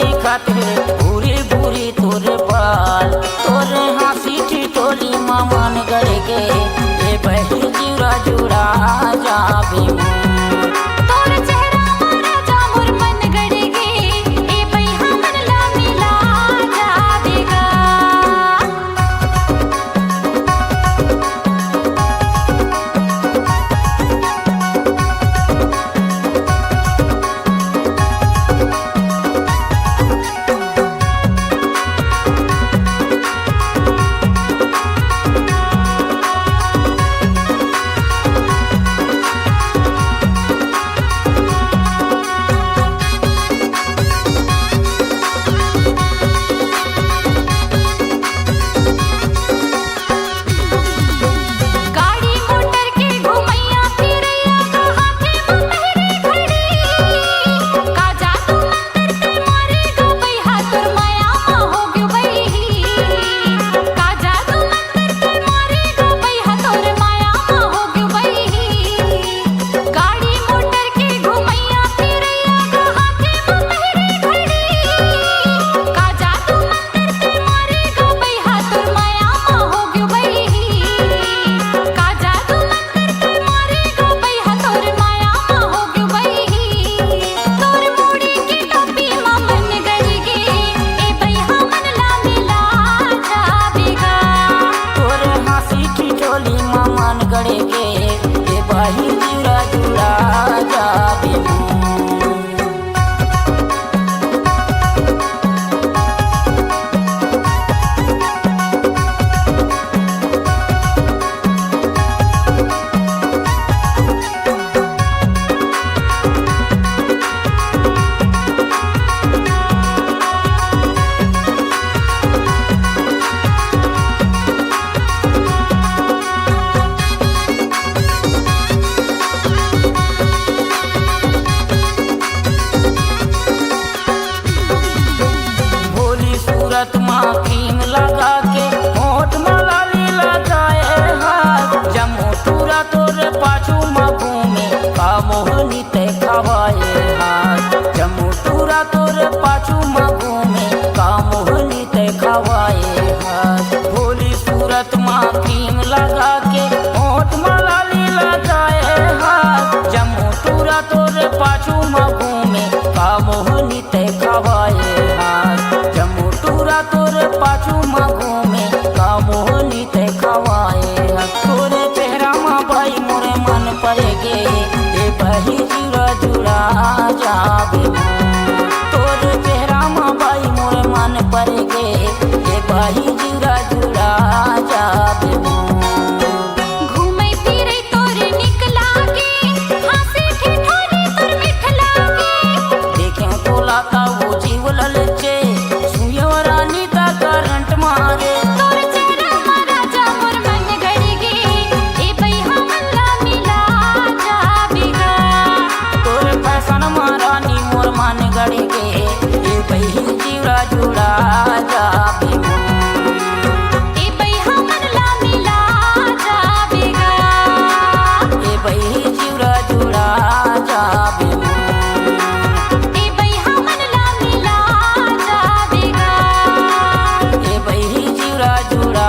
दिखत है पूरी पूरी तोर बाल तोरे हंसी ठिठोली मन गड़ के ए बही जीरा जुड़ा जाबे तोर चेहरा मारा जा मोर मन गड़ गे ए बही हमन ला मिला जाबेगा। गाड़ी मोटर के घुमैया फिरैया का हाथे में पहरे घड़ी का जादू मंतर ते मारे गो बैहा तोर माया मा हो गयो बही का जादू मंतर ते मारे गो बैहा तोर माया मा हो गयो बही। गाड़ी मोटर के घुमैया फिरैया का हाथे में पहरे घड़ी का जादू मंतर ते मारे गो बैहा तोर माया मा हो गयो बही का जादू मंतर ते मारे गो बैहा तोर माया मा हो गयो बही। तोर मुड़ी की टोपी मा मन गड़ गे ए बैहा मन ला मिला जाबेगा। तोरे हंसी ठिठोली मन गड़ के ए बही जीरा जुड़ा जाबे भोली सूरत माँ क्रीम लगा के होठ में लाली लगाए हाथ जमो टूरा तोरे पाछू में घूमे का मोहनी ते खवाए हाथ जमो टूरा तोरे पाछू में घूमे का मोहनी ते खवाए हाथ। भोली सूरत माँ क्रीम लगा के होठ में लाली लगाए हाथ जमो टूरा तोरे पाछू में घूमे का मोहनी ते खवाए हाथ जमो टूरा तोरे पाछू में घूमे का मोहनी ते खवाए हाथ। तोरे चेहरा में भाई मोरे मन पड़ गे ए बही जुड़ा जुड़ा जाबे तोरे चेहरा में भाई मोरे मन पड़ गे ए बही जुड़ा जुड़ा जाबे घूमै फिरै तोर निक लागे हंसी ठिठोली तोर मिठ लागे देखे तोला का वो जीव ललचे सुयो रानी का करंट मारे तोर चेहरा मारा जा मोर मन गड़ गे ए बैहा मन ला मिला जाबेगा। तोरे फैशन महारानी मोर मन गड़ के ए बही जीरा जुड़ा जाबे ए बैहा मन ला मिला जाबेगा। ए बही जीरा जुड़ा जाबे ए बैहा मन ला मिला जाबेगा। ए बही जीरा जुड़ा